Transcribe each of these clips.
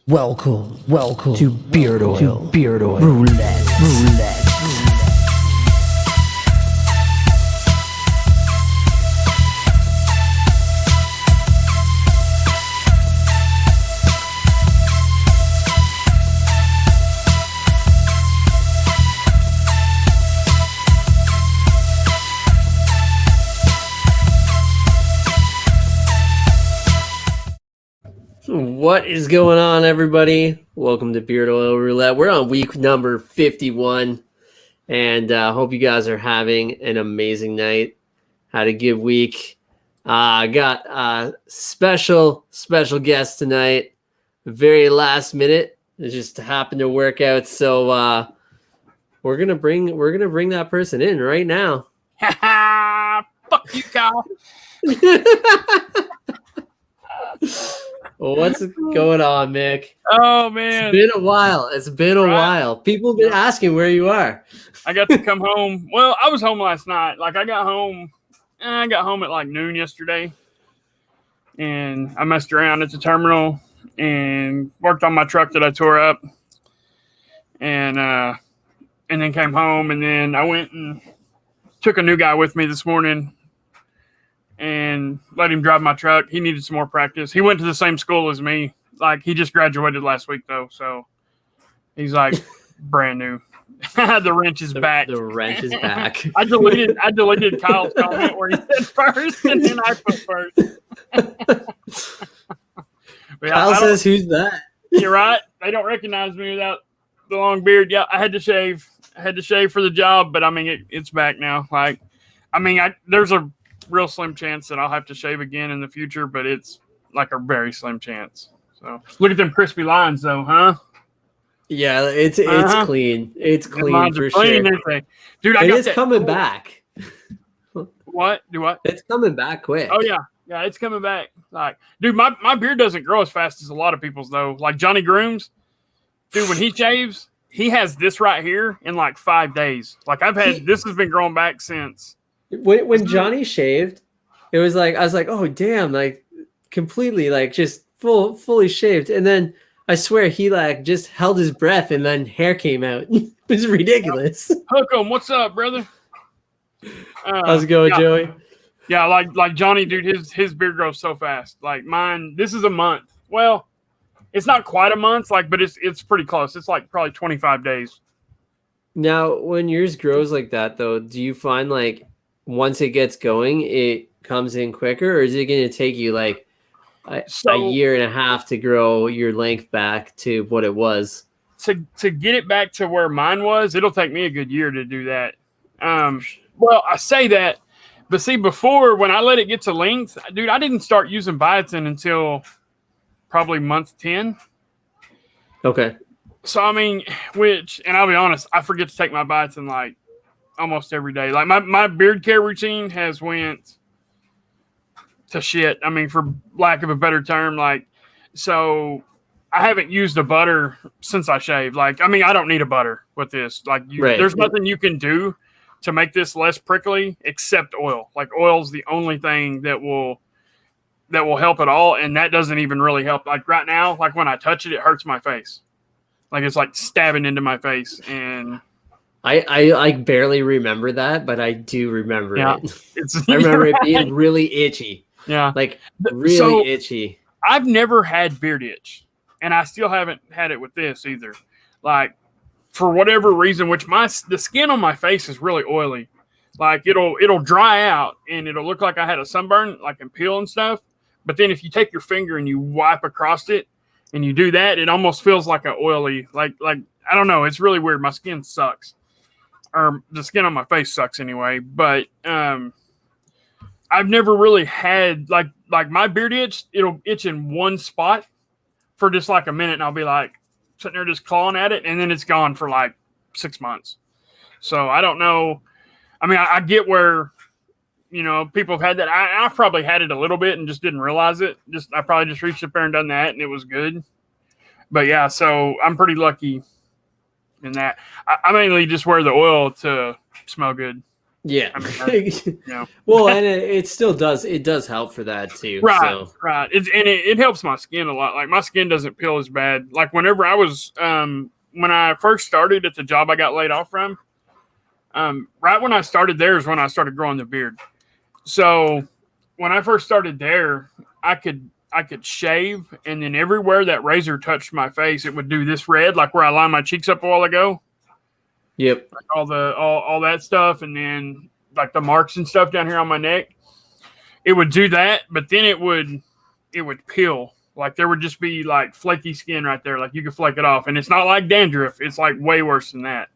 Welcome to Beard Oil Roulette. What is going on, everybody? Welcome to Beard Oil Roulette. We're on week number 51, and hope you guys are having an amazing night. Had a good week. I got a special guest tonight. Very last minute. It just happened to work out, so we're gonna bring that person in right now. Fuck you, Kyle. What's going on, Mick? Oh, man. It's been a while. People have been asking where you are. I got to come home. Well, I was home last night. I got home at like noon yesterday. And I messed around at the terminal and worked on my truck that I tore up. And then came home. And then I went and took a new guy with me this morning and let him drive my truck. He needed some more practice. He went to the same school as me. He just graduated last week, though. So he's brand new. The wrench is back. The wrench is back. I deleted Kyle's comment where he said first, and then I put first. Kyle says, "Who's that?" You're right. They don't recognize me without the long beard. Yeah, I had to shave. For the job, but I mean, it's back now. There's a real slim chance that I'll have to shave again in the future, but it's like a very slim chance. So look at them crispy lines, though, huh? Yeah, it's clean. It's clean for clean, sure. Dude, it's coming back. What? Do what? It's coming back quick. Oh yeah, it's coming back. Dude, my beard doesn't grow as fast as a lot of people's though. Like Johnny Grooms, dude, when he shaves, he has this right here in 5 days. This has been growing back since. When Johnny shaved, it was I was like, oh damn, completely just fully shaved, and then I swear he just held his breath and then hair came out. It was ridiculous. Hook 'em, what's up, brother? How's it going, Joey? Yeah, like Johnny, dude, his beard grows so fast. Mine, this is a month. Well, it's not quite a month, but it's pretty close. It's probably 25 days. Now, when yours grows like that, though, do you find once it gets going, it comes in quicker, or is it going to take you a year and a half to grow your length back to what it was? To get it back to where mine was, it'll take me a good year to do that. Well, I say that, but see, before when I let it get to length, dude, I didn't start using biotin until probably month 10. Okay. So and I'll be honest, I forget to take my biotin almost every day. My beard care routine has went to shit. For lack of a better term, so I haven't used a butter since I shaved. I don't need a butter with this. Right. There's nothing you can do to make this less prickly except oil. Oil's the only thing that will help at all, and that doesn't even really help. Right now, when I touch it, it hurts my face. It's stabbing into my face, and I barely remember that, but I do remember it. I remember it being really itchy. Yeah. Really itchy. I've never had beard itch, and I still haven't had it with this either. For whatever reason, the skin on my face is really oily. It'll dry out, and it'll look like I had a sunburn, and peel and stuff. But then if you take your finger and you wipe across it, and you do that, it almost feels like a oily, I don't know. It's really weird. My skin sucks. Or the skin on my face sucks anyway, but I've never really had my beard itch. It'll itch in one spot for just a minute, and I'll be sitting there just clawing at it, and then it's gone for 6 months. So I don't know. I get where people have had that. I've probably had it a little bit and just didn't realize it. I probably just reached up there and done that, and it was good. But yeah, so I'm pretty lucky in that. I mainly just wear the oil to smell good. Yeah. I mean, Well, and it still does. It does help for that too. Right, So. right. It helps my skin a lot. Like my skin doesn't peel as bad. Like whenever I was when I first started at the job I got laid off from, right when I started there is when I started growing the beard. So when I first started there, I could shave, and then everywhere that razor touched my face, it would do this red, like where I lined my cheeks up a while ago. Yep. Like all that stuff, and then like the marks and stuff down here on my neck. It would do that, but then it would peel. Like there would just be like flaky skin right there, like you could flake it off, and it's not like dandruff. It's like way worse than that.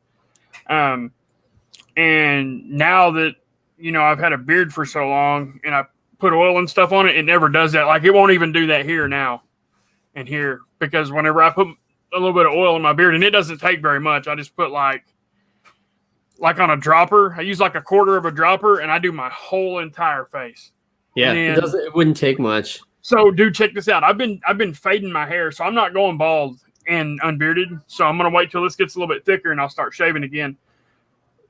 And now that I've had a beard for so long, and I put oil and stuff on it, it never does that. Like it won't even do that here now, and here, because whenever I put a little bit of oil in my beard, and it doesn't take very much, I just put like on a dropper. I use like a quarter of a dropper, and I do my whole entire face. Yeah, it wouldn't take much. So, dude, check this out. I've been fading my hair, so I'm not going bald and unbearded. So I'm gonna wait till this gets a little bit thicker, and I'll start shaving again.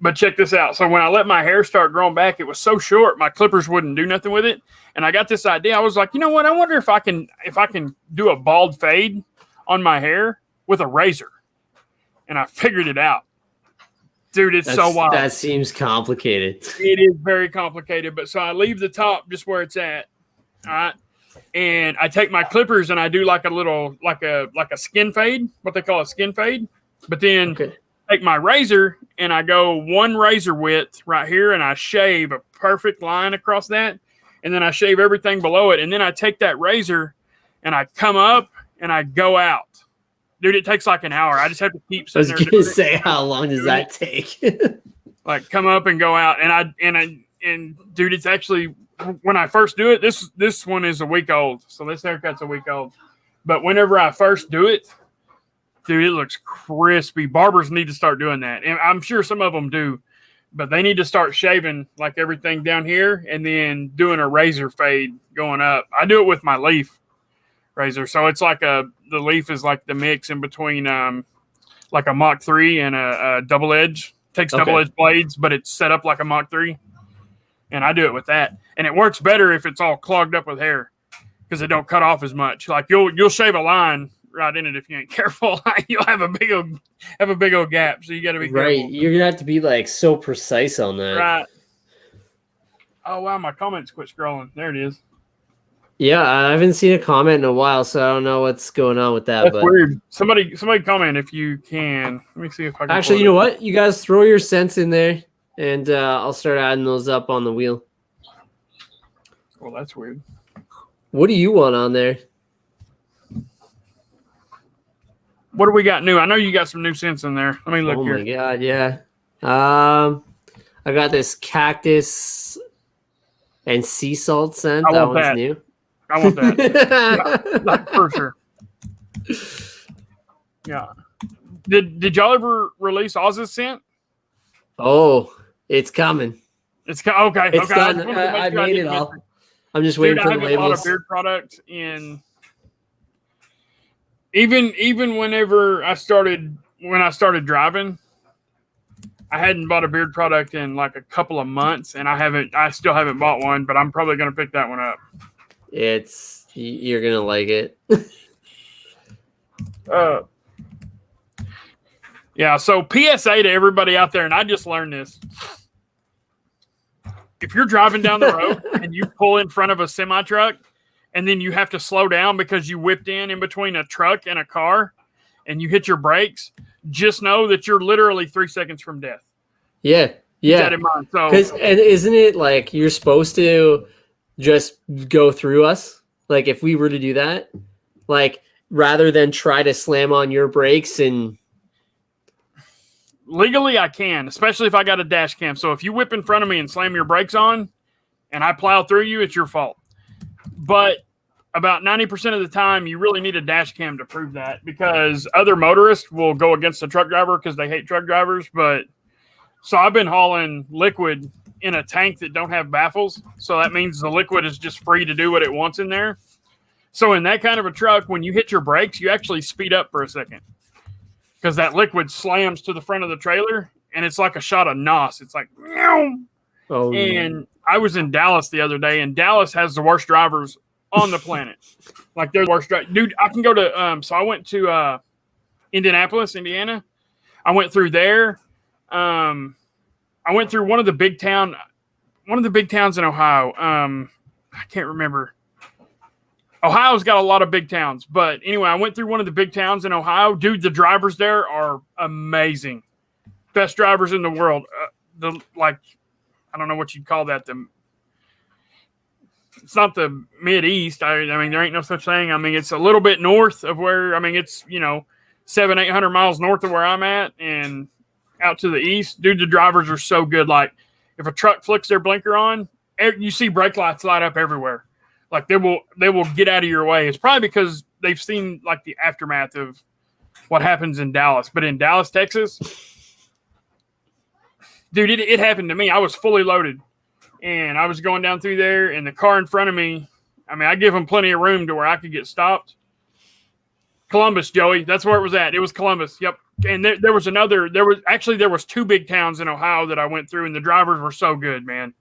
But check this out. So when I let my hair start growing back, it was so short, my clippers wouldn't do nothing with it. And I got this idea. I was like, you know what? I wonder if I can do a bald fade on my hair with a razor. And I figured it out. Dude, it's so wild. That seems complicated. It is very complicated. But so I leave the top just where it's at. All right. And I take my clippers and I do like a little, like a skin fade, what they call a skin fade. But then take my razor and I go one razor width right here, and I shave a perfect line across that. And then I shave everything below it. And then I take that razor and I come up and I go out. Dude, it takes like an hour. I just have to keep sitting there. I was going to say, how long does that take? Like come up and go out. And dude, it's actually, when I first do it, this one is a week old. So this haircut's a week old. But whenever I first do it, dude, it looks crispy. Barbers need to start doing that. And I'm sure some of them do. But they need to start shaving like everything down here and then doing a razor fade going up. I do it with my leaf razor. So it's like the leaf is like the mix in between like a Mach 3 and a double edge. Takes double edge blades, but it's set up like a Mach 3. And I do it with that. And it works better if it's all clogged up with hair because it don't cut off as much. Like you'll shave a line right in it if you ain't careful. You'll have a big old gap. So you got to be careful. Right. You're gonna have to be like so precise on that. Right. Oh wow, my comments quit scrolling. There it is. Yeah, I haven't seen a comment in a while, so I don't know what's going on with that. That's weird. Somebody comment if you can. Let me see if I can. Actually, you know what? You guys throw your cents in there, and I'll start adding those up on the wheel. Well, that's weird. What do you want on there? What do we got new? I know you got some new scents in there. Let me look here. Oh my god, yeah. I got this cactus and sea salt scent. That one's new. I want that. Yeah, like for sure. Yeah. Did y'all ever release Oz's scent? Oh, it's coming. It's okay. It's done. I made it all. I'm just waiting for the labels. I haven't bought a beard product in even whenever when I started driving, I hadn't bought a beard product in like a couple of months, and I still haven't bought one, but I'm probably gonna pick that one up. You're gonna like it. Yeah, so PSA to everybody out there, and I just learned this. If you're driving down the road and you pull in front of a semi-truck and then you have to slow down because you whipped in between a truck and a car and you hit your brakes, just know that you're literally 3 seconds from death. Yeah. Keep that in mind. So, and isn't it like you're supposed to just go through us? Like if we were to do that, like rather than try to slam on your brakes and... Legally, I can, especially if I got a dash cam. So if you whip in front of me and slam your brakes on and I plow through you, it's your fault. But about 90% of the time, you really need a dash cam to prove that because other motorists will go against the truck driver because they hate truck drivers. But so I've been hauling liquid in a tank that don't have baffles. So that means the liquid is just free to do what it wants in there. So in that kind of a truck, when you hit your brakes, you actually speed up for a second. Because that liquid slams to the front of the trailer, and it's like a shot of NOS. It's like, meow. Oh, And I was in Dallas the other day, and Dallas has the worst drivers on the planet. Like, they're the worst drivers. Dude, I can go to so I went to Indianapolis, Indiana. I went through there. I went through one of the big towns in Ohio. I can't remember. Ohio's got a lot of big towns, but anyway, I went through one of the big towns in Ohio. Dude, the drivers there are amazing. Best drivers in the world. I don't know what you'd call that. It's not the Mid-East. I mean, there ain't no such thing. I mean, it's a little bit north of where, it's, 700-800 miles north of where I'm at and out to the east. Dude, the drivers are so good. Like, if a truck flicks their blinker on, you see brake lights light up everywhere. Like, they will get out of your way. It's probably because they've seen, like, the aftermath of what happens in Dallas. But in Dallas, Texas, dude, it happened to me. I was fully loaded, and I was going down through there, and the car in front of me, I give them plenty of room to where I could get stopped. Columbus, Joey, that's where it was at. It was Columbus, yep. And there was two big towns in Ohio that I went through, and the drivers were so good, man.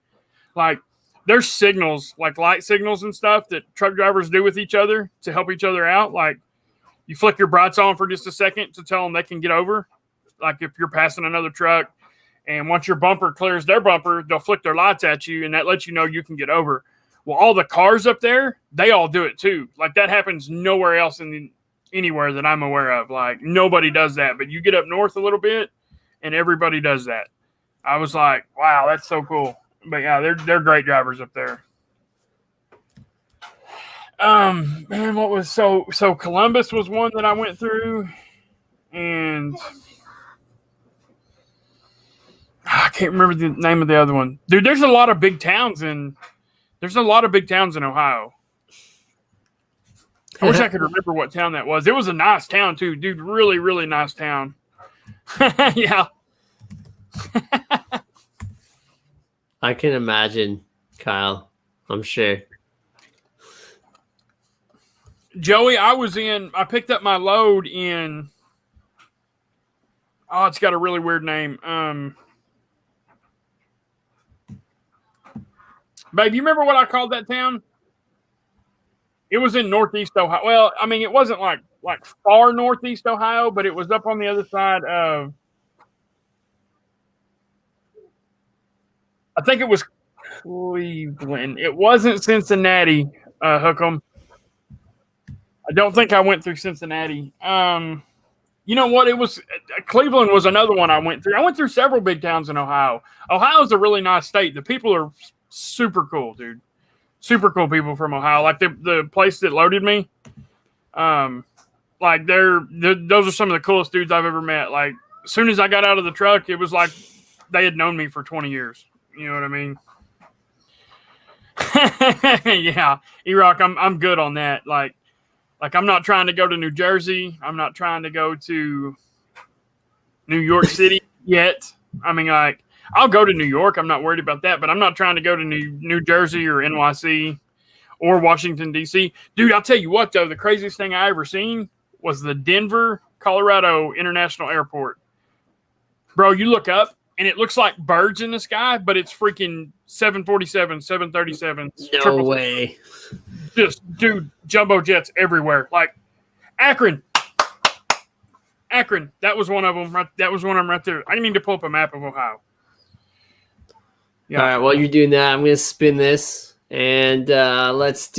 Like, there's signals, like light signals and stuff that truck drivers do with each other to help each other out. Like, you flick your brights on for just a second to tell them they can get over. Like, if you're passing another truck, and once your bumper clears their bumper, they'll flick their lights at you, and that lets you know you can get over. Well, all the cars up there, they all do it too. Like, that happens nowhere else anywhere that I'm aware of. Like, nobody does that. But you get up north a little bit, and everybody does that. I was like, wow, that's so cool. But yeah, they're great drivers up there. Man, what was so Columbus was one that I went through, and I can't remember the name of the other one. Dude, there's a lot of big towns in Ohio. I wish I could remember what town that was. It was a nice town too, dude. Really, really nice town. Yeah. I can imagine, Kyle. I'm sure. Joey, I picked up my load in, it's got a really weird name. Babe, you remember what I called that town? It was in Northeast Ohio. Well, it wasn't like far Northeast Ohio, but it was up on the other side of, I think it was Cleveland. It wasn't Cincinnati, Hookem. I don't think I went through Cincinnati. You know what? It was Cleveland was another one I went through. I went through several big towns in Ohio. Ohio's a really nice state. The people are super cool, dude. Super cool people from Ohio. Like the place that loaded me. Like those are some of the coolest dudes I've ever met. Like, as soon as I got out of the truck, it was like they had known me for 20 years. You know what I mean? Yeah, E-Rock, I'm good on that. Like I'm not trying to go to New Jersey. I'm not trying to go to New York City yet. I'll go to New York. I'm not worried about that, but I'm not trying to go to New Jersey or NYC or Washington, D.C. Dude, I'll tell you what, though, the craziest thing I ever seen was the Denver, Colorado International Airport. Bro, you look up, and it looks like birds in the sky, but it's freaking 747, 737. No way. Just, dude, jumbo jets everywhere. Like, Akron. That was one of them. That was one of them right there. I need to pull up a map of Ohio. Yeah. All right, while you're doing that, I'm going to spin this. And let's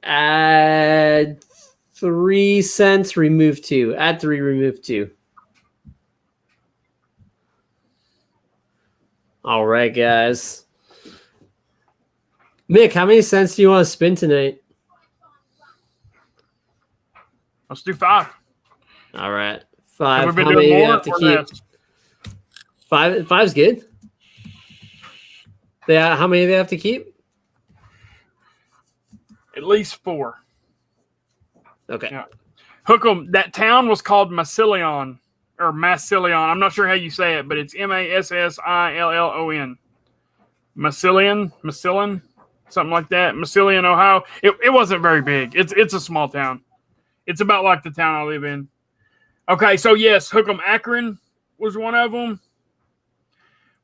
add 3 cents, remove 2. Add 3, remove 2. All right, guys. Mick, how many cents do you want to spin tonight? Let's do 5. All right. 5. Have we been how doing many do you more have to or keep? less? 5. 5's good. Yeah. How many do they have to keep? At least 4. Okay. Yeah. Hookem, that town was called Massillon. Or Massillon. I'm not sure how you say it, but it's Massillon. Massillon, something like that. Massillon, Ohio. It wasn't very big. It's a small town. It's about like the town I live in. Okay, so yes, Hookem, Akron was one of them.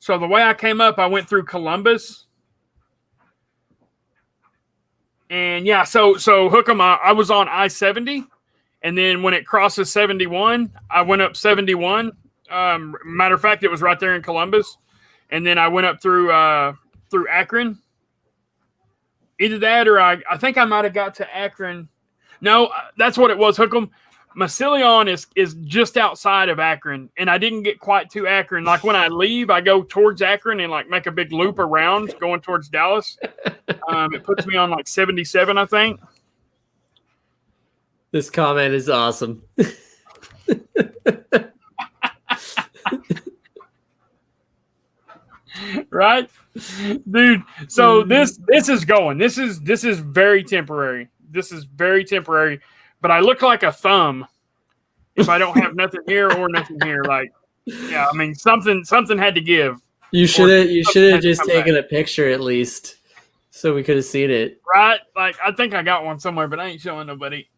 So the way I came up, I went through Columbus. And yeah, so Hookem, I was on I-70. And then when it crosses 71, I went up 71. Matter of fact, it was right there in Columbus. And then I went up through Akron. Either that or I think I might have got to Akron. No, that's what it was, Hookem. Massillon is just outside of Akron, and I didn't get quite to Akron. Like when I leave, I go towards Akron and like make a big loop around going towards Dallas. It puts me on like 77, I think. This comment is awesome. Right, dude. So this is going. This is very temporary. This is very temporary. But I look like a thumb if I don't have nothing here or nothing here. Like, yeah, I mean something had to give. You should have just taken a picture at least, so we could have seen it. Right? Like I think I got one somewhere, but I ain't showing nobody.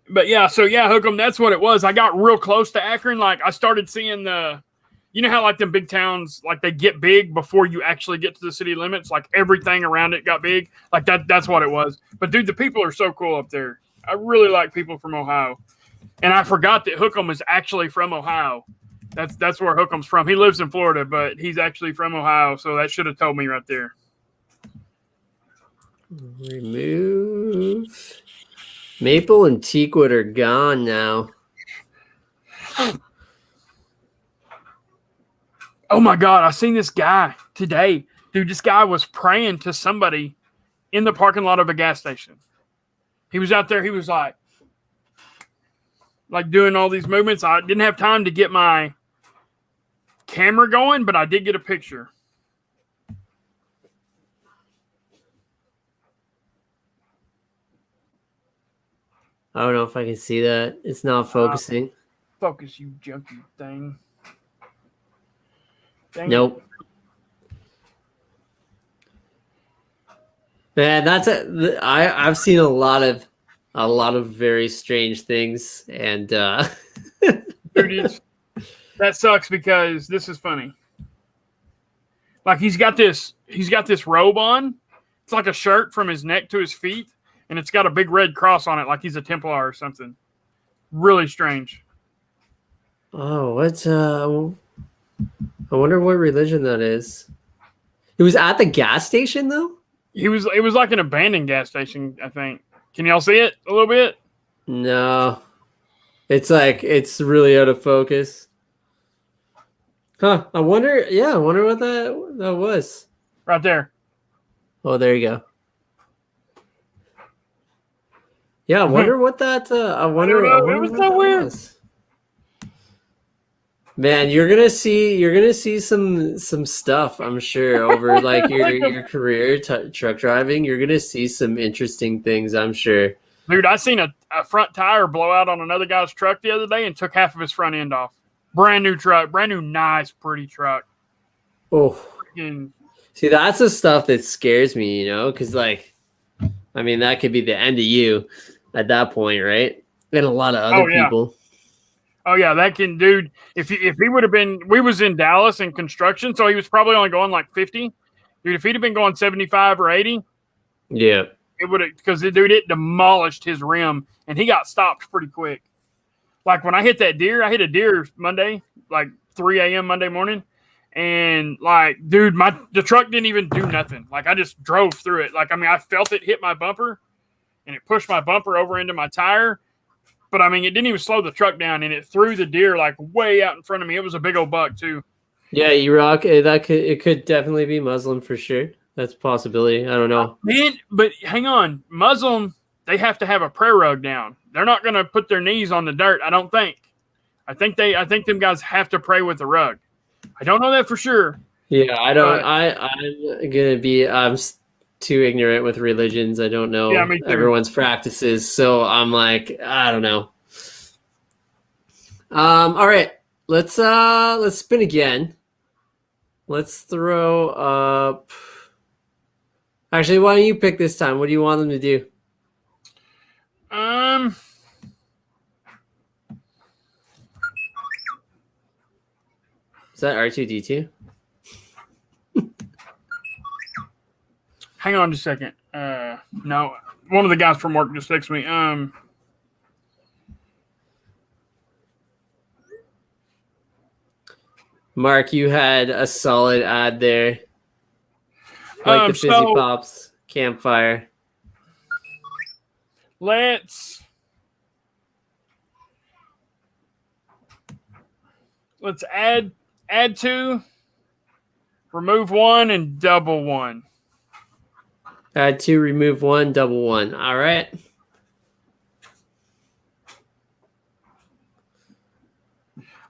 But yeah, so yeah, Hookem, that's what it was. I got real close to Akron. Like I started seeing you know how like them big towns, like they get big before you actually get to the city limits. Like everything around it got big. Like that's what it was. But dude, the people are so cool up there. I really like people from Ohio. And I forgot that Hookem is actually from Ohio. That's where Hookem's from. He lives in Florida, but he's actually from Ohio. So that should have told me right there. Remove. Maple and teakwood are gone now. Oh my God, I seen this guy today. Dude, this guy was praying to somebody in the parking lot of a gas station. He was out there, he was like doing all these movements. I didn't have time to get my camera going, but I did get a picture. I don't know if I can see that. It's not focusing. Focus, you junky thing. Dang nope. Man, I've seen a lot of very strange things, and dude, that sucks because this is funny. Like he's got this robe on. It's like a shirt from his neck to his feet, and it's got a big red cross on it, like he's a Templar or something. Really strange. Oh, what's I wonder what religion that is. It was at the gas station, though? It was like an abandoned gas station, I think. Can y'all see it a little bit? No. It's really out of focus. Huh. I wonder what that was. Right there. Oh, there you go. Yeah, I wonder what that I wonder it was so weird. Was. Man, you're gonna see some stuff, I'm sure, over like your career truck driving. You're gonna see some interesting things, I'm sure. Dude, I seen a front tire blow out on another guy's truck the other day and took half of his front end off. Brand new truck, brand new, nice, pretty truck. Oh, freaking. See, that's the stuff that scares me, because like, I mean, that could be the end of you at that point, right? And a lot of other people. Oh yeah, that can, dude. If he would have been, we was in Dallas in construction, so he was probably only going like 50. Dude, if he'd have been going 75 or 80, yeah, it would have, because dude, it demolished his rim, and he got stopped pretty quick. Like when I hit a deer Monday, like 3 a.m. Monday morning, and like, dude, the truck didn't even do nothing. Like I just drove through it. Like, I mean, I felt it hit my bumper, and it pushed my bumper over into my tire. But I mean, it didn't even slow the truck down, and it threw the deer like way out in front of me. It was a big old buck too. Yeah, E-Rock, it could definitely be Muslim for sure. That's a possibility. I don't know. Man, but hang on, Muslim, they have to have a prayer rug down. They're not going to put their knees on the dirt. I don't think. I think them guys have to pray with the rug. I don't know that for sure. Yeah, I don't. I'm gonna be. I'm too ignorant with religions. I don't know everyone's practices, so I'm like, I don't know. All right, let's spin again. Let's throw up. Actually, why don't you pick this time? What do you want them to do? Is that R2D2? Hang on just a second. No, one of the guys from work just texted me. Mark, you had a solid ad there. Like the Fizzy Pops campfire. Let's add 2, remove 1, and double 1. Add 2, remove 1, double 1. All right.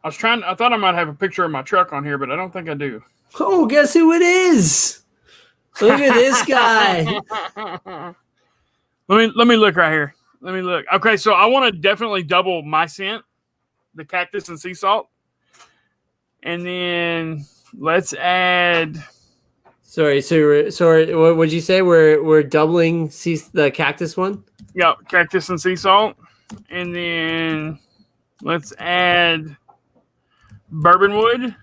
I thought I might have a picture of my truck on here, but I don't think I do. Oh, guess who it is? Look at this guy. Let me look right here. Let me look. Okay, so I want to definitely double my scent, the cactus and sea salt. And then let's add. Sorry. What would you say? We're doubling the cactus one. Yeah, cactus and sea salt, and then let's add bourbon wood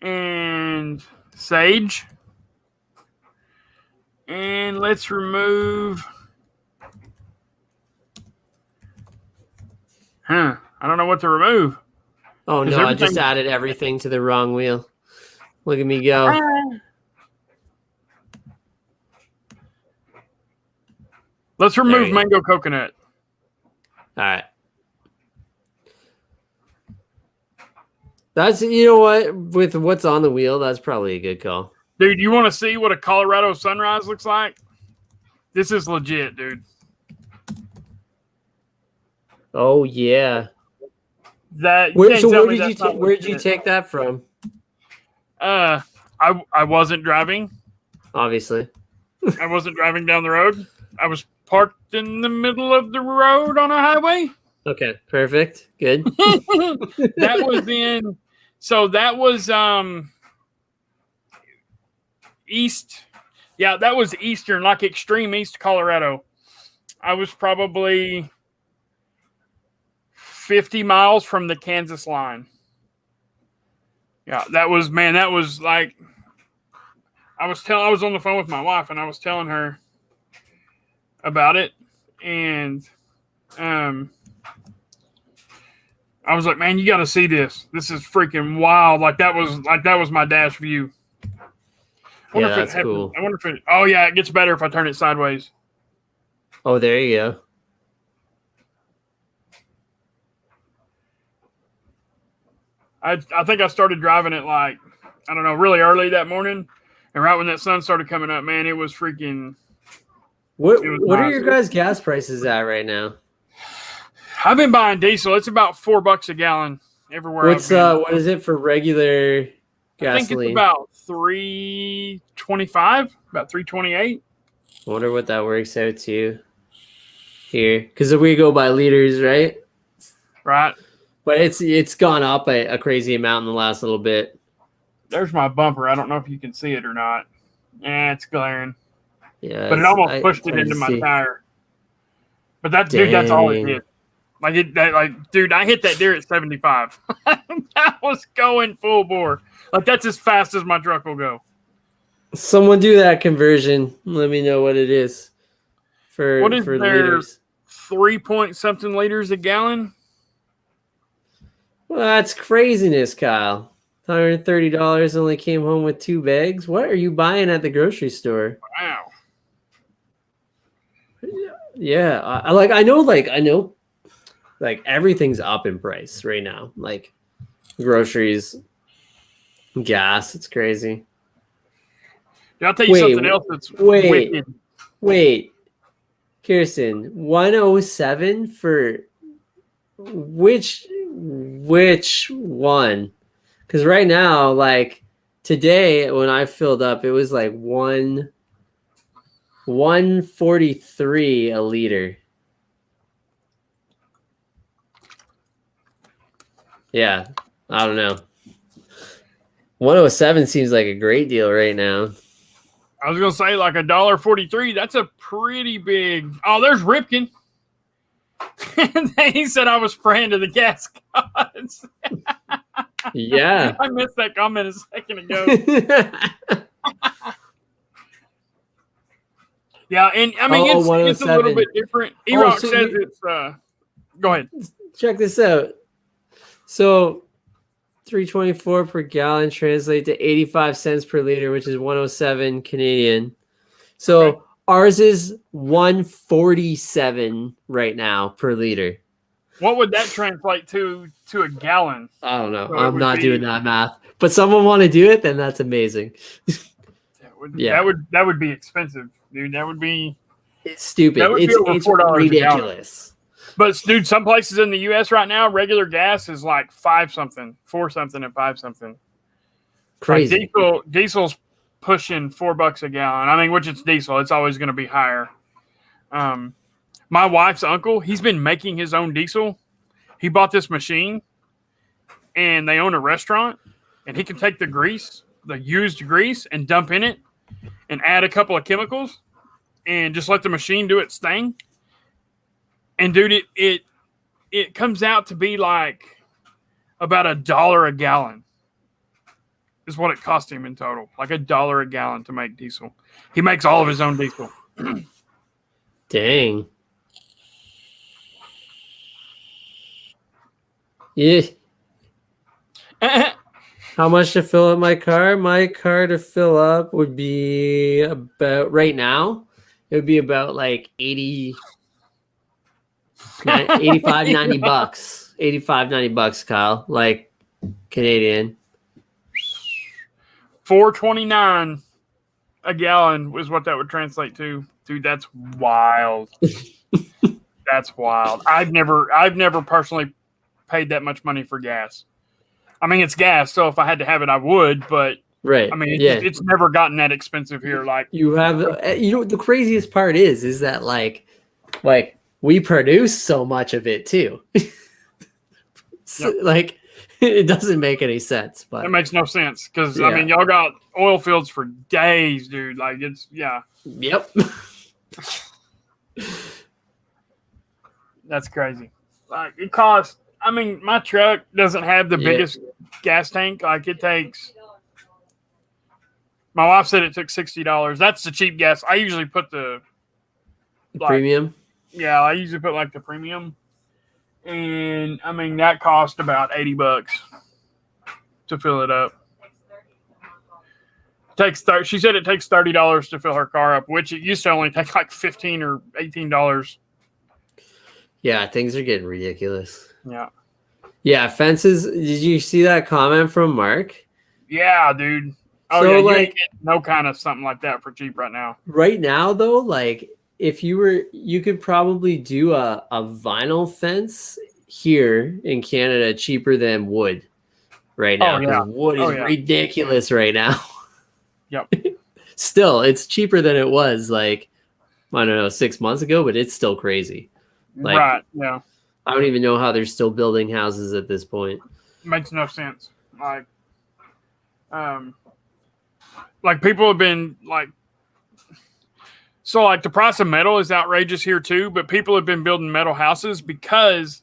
and sage, and let's remove. I don't know what to remove. Oh no, I just added everything to the wrong wheel. Look at me go. Let's remove mango coconut. All right. That's, you know what, with what's on the wheel, that's probably a good call. Dude, you want to see what a Colorado sunrise looks like? This is legit, dude. Oh yeah. Where did you take that from? I wasn't driving. Obviously. I wasn't driving down the road. I was parked in the middle of the road on a highway. Okay, perfect. Good. That was east. Yeah, that was eastern, like extreme east Colorado. I was probably 50 miles from the Kansas line. Yeah, that was like, I was on the phone with my wife and I was telling her about it, and I was like, man, you got to see this. This is freaking wild. Like that was my dash view. Yeah, that's cool. I wonder if it. Oh yeah, it gets better if I turn it sideways. Oh, there you go. I think I started driving it like, I don't know, really early that morning, and right when that sun started coming up, man, it was freaking. What are your guys' gas prices at right now? I've been buying diesel. It's about $4 a gallon everywhere. What is it for regular gasoline? I think it's about $3.25, about $3.28. I wonder what that works out to here, because we go by liters, right? Right. But it's gone up a crazy amount in the last little bit. There's my bumper. I don't know if you can see it or not. Yeah, it's glaring. Yeah, but it almost pushed it into my tire. But dude, that's all it did. Dude, I hit that deer at 75. That was going full bore. Like that's as fast as my truck will go. Someone do that conversion. Let me know what it is for liters. 3-point-something liters a gallon. Well, that's craziness, Kyle. $130 only came home with 2 bags. What are you buying at the grocery store? Wow. Yeah, I know everything's up in price right now. Like groceries, gas, it's crazy. Yeah, I'll tell you something else that's wicked. Wait, Kirsten, 107 for which one? Because right now, like today when I filled up, it was like 143 a liter. Yeah, I don't know. 107 seems like a great deal right now. I was gonna say like $1.43. That's a pretty big. Oh, there's Ripken. And then he said I was praying to the gas gods. Yeah. I missed that comment a second ago. Yeah, and I mean it's a little 107. bit different. E-Rock so says it's go ahead. Check this out. So 324 per gallon translate to 85 cents per liter, which is 107 Canadian. So Okay. ours is 147 right now per liter. What would that translate to a gallon? I don't know. So it I'm would not be- doing that math. But someone want to do it, then that's amazing. Yeah. That would be expensive, dude. That would be. It's stupid. That would be over It's $4 a gallon. ridiculous. But dude, some places in the U.S. right now, regular gas is like 4 something, and 5 something. Crazy. Like diesel's pushing $4 a gallon. I mean, which it's diesel, it's always going to be higher. My wife's uncle, he's been making his own diesel. He bought this machine, and they own a restaurant, and he can take the grease, the used grease, and dump in it, and add a couple of chemicals, and just let the machine do its thing. And dude, it comes out to be like about $1 a gallon is what it cost him in total. Like $1 a gallon to make diesel. He makes all of his own diesel. Dang. Yeah. How much to fill up my car? My car to fill up would be about, right now, it would be about like 85, 90 bucks. 85, 90 bucks, Kyle. Like Canadian. $4.29 a gallon was what that would translate to. Dude, that's wild. That's wild. I've never personally paid that much money for gas. I mean, it's gas, so if I had to have it, I would. But Right. I mean, yeah. it's never gotten that expensive here. Like You have, the craziest part is that like we produce so much of it too. So, Yep. like, it doesn't make any sense. But that makes no sense because Yeah. I mean, y'all got oil fields for days, dude. Like it's yep. that's crazy. Like it costs. I mean, my truck doesn't have the Yeah. biggest gas tank. Like it takes. My wife said it took $60. That's the cheap gas. I usually put the Premium. Yeah, I usually put like the premium, and I mean that cost about $80 to fill it up. She said it takes $30 to fill her car up, which it used to only take like $15 or $18. Yeah, things are getting ridiculous. Yeah, Yeah, fences. Did you see that comment from Mark? yeah, dude. Oh So, yeah, you like- ain't getting no kind of something like that for cheap right now. Right now, though, like if you could probably do a vinyl fence here in Canada cheaper than wood right now. Oh, yeah. 'Cause wood is Oh, yeah. ridiculous right now. Yep. Still, it's cheaper than it was like, I don't know, 6 months ago, but it's still crazy. Like- Right? Yeah, I don't even know how they're still building houses at this point. makes no sense. Like people have been like. So, like, the price of metal is outrageous here, too, but people have been building metal houses because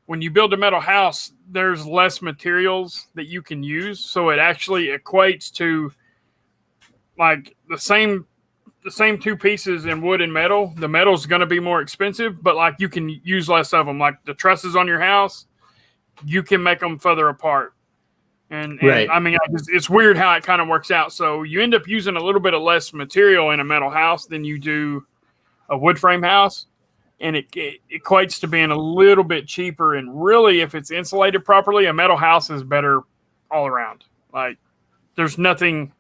when you build a metal house, there's less materials that you can use. So it actually equates to, like, the same two pieces in wood and metal. The metal's going to be more expensive, but, like, you can use less of them. Like, the trusses on your house, you can make them further apart. And Right. I mean, it's weird how it kind of works out. So you end up using a little bit of less material in a metal house than you do a wood frame house. And it equates to being a little bit cheaper. And really, if it's insulated properly, a metal house is better all around. Like, there's nothing.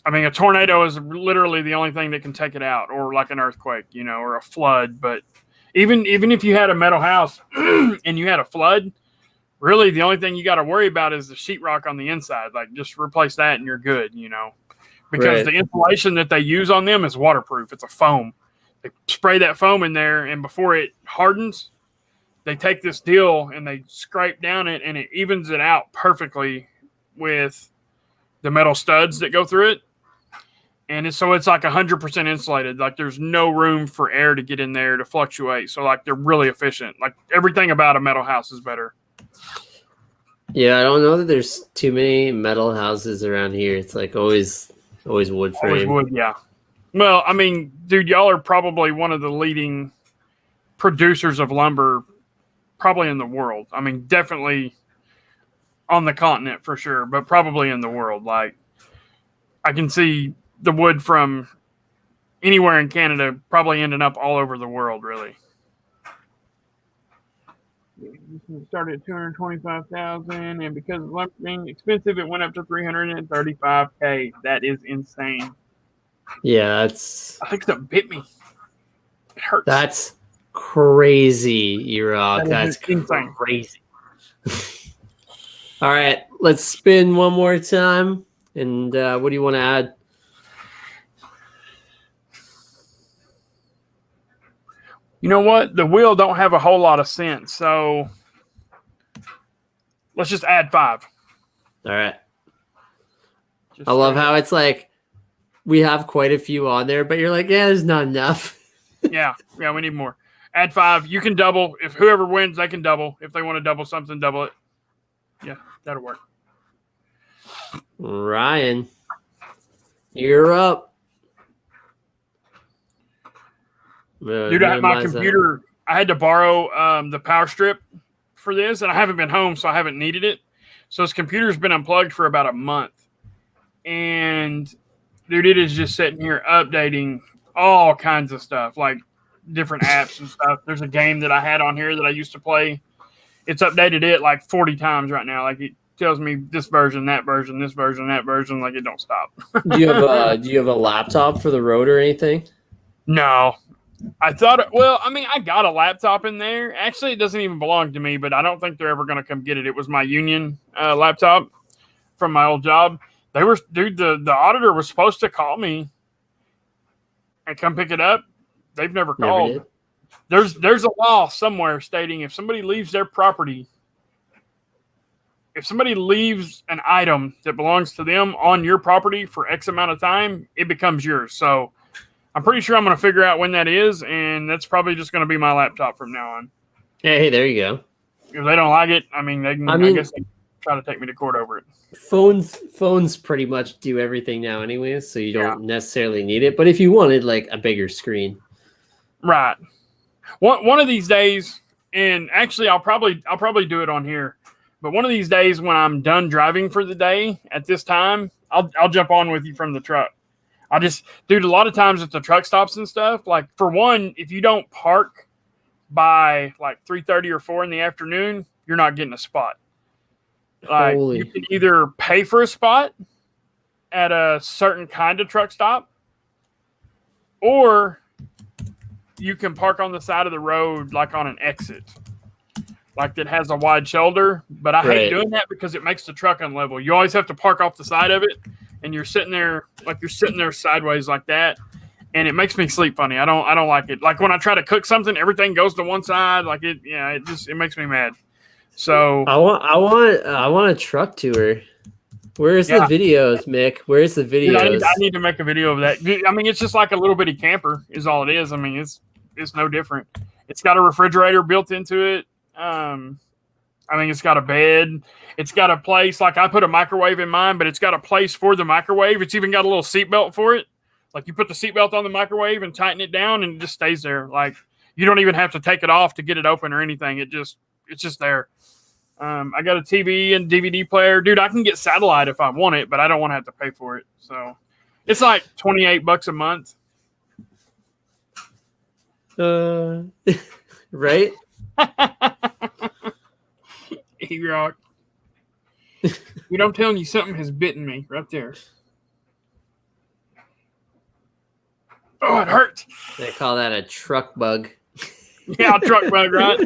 I mean, a tornado is literally the only thing that can take it out, or like an earthquake, or a flood. But even if you had a metal house and you had a flood, really, the only thing you got to worry about is the sheetrock on the inside. Like, just replace that and you're good, because Right. the insulation that they use on them is waterproof. It's a foam. They spray that foam in there, and before it hardens, they take this deal and they scrape down it, and it evens it out perfectly with the metal studs that go through it. and so it's like 100% insulated. Like there's no room for air to get in there to fluctuate. So like they're really efficient. Like everything about a metal house is better. Yeah, I don't know that there's too many metal houses around here. It's like always wood frame. Always wood, yeah. Well, I mean, dude, y'all are probably one of the leading producers of lumber probably in the world. I mean, definitely on the continent for sure, but probably in the world. Like I can see the wood from anywhere in Canada probably ending up all over the world, really. It started at $225,000, and because of lumber being expensive, it went up to $335K. That is insane. Yeah, that's. I think that bit me. It hurts. That's crazy, E-Rock. That's insane. Crazy. All right, let's spin one more time. And what do you want to add? You know what? The wheel don't have a whole lot of sense, so let's just add 5. All right. I love how it's like we have quite a few on there, but you're like, yeah, there's not enough. yeah, we need more. Add 5. You can double. If whoever wins, they can double. If they want to double something, double it. Yeah, that'll work. Ryan, you're up. Dude, I had my computer. I had to borrow the power strip for this, and I haven't been home, so I haven't needed it. So this computer's been unplugged for about a month. And, dude, it is just sitting here updating all kinds of stuff, like different apps and stuff. There's a game that I had on here that I used to play. It's updated it like 40 times right now. Like it tells me this version, that version, this version, that version. Like it don't stop. Do you have a laptop for the road or anything? No. I thought, well, I mean, I got a laptop in there. Actually, it doesn't even belong to me, but I don't think they're ever going to come get it. It was my union laptop from my old job. The auditor was supposed to call me and come pick it up. They've never called. There's a law somewhere stating if somebody leaves their property, if somebody leaves an item that belongs to them on your property for X amount of time, it becomes yours. So I'm pretty sure I'm going to figure out when that is, and that's probably just going to be my laptop from now on. Hey, there you go. If they don't like it, I guess they can try to take me to court over it. Phones pretty much do everything now anyway, so you don't necessarily need it. But if you wanted like a bigger screen. Right. One of these days, and actually I'll probably do it on here, but one of these days when I'm done driving for the day at this time, I'll jump on with you from the truck. Dude, a lot of times at the truck stops and stuff, like for one, if you don't park by like 3:30 or 4 in the afternoon, you're not getting a spot. Like you can either pay for a spot at a certain kind of truck stop, or you can park on the side of the road, like on an exit, like that has a wide shoulder. But I hate doing that because it makes the truck unlevel. You always have to park off the side of it. And you're sitting there sideways like that, and it makes me sleep funny. I don't like it. Like when I try to cook something, everything goes to one side. Like it makes me mad. So I want a truck tour. Where's the videos, Mick? Where's the videos? Dude, I need to make a video of that. I mean, it's just like a little bitty camper is all it is. I mean, it's no different. It's got a refrigerator built into it. I mean, it's got a bed. It's got a place. Like I put a microwave in mine, but it's got a place for the microwave. It's even got a little seatbelt for it. Like you put the seatbelt on the microwave and tighten it down, and it just stays there. Like you don't even have to take it off to get it open or anything. It's just there. I got a TV and DVD player, dude. I can get satellite if I want it, but I don't want to have to pay for it. So it's like $28 a month. Right. E-Rock. Dude, I'm telling you, something has bitten me right there. Oh, it hurts. They call that a truck bug. Yeah, a truck bug, right?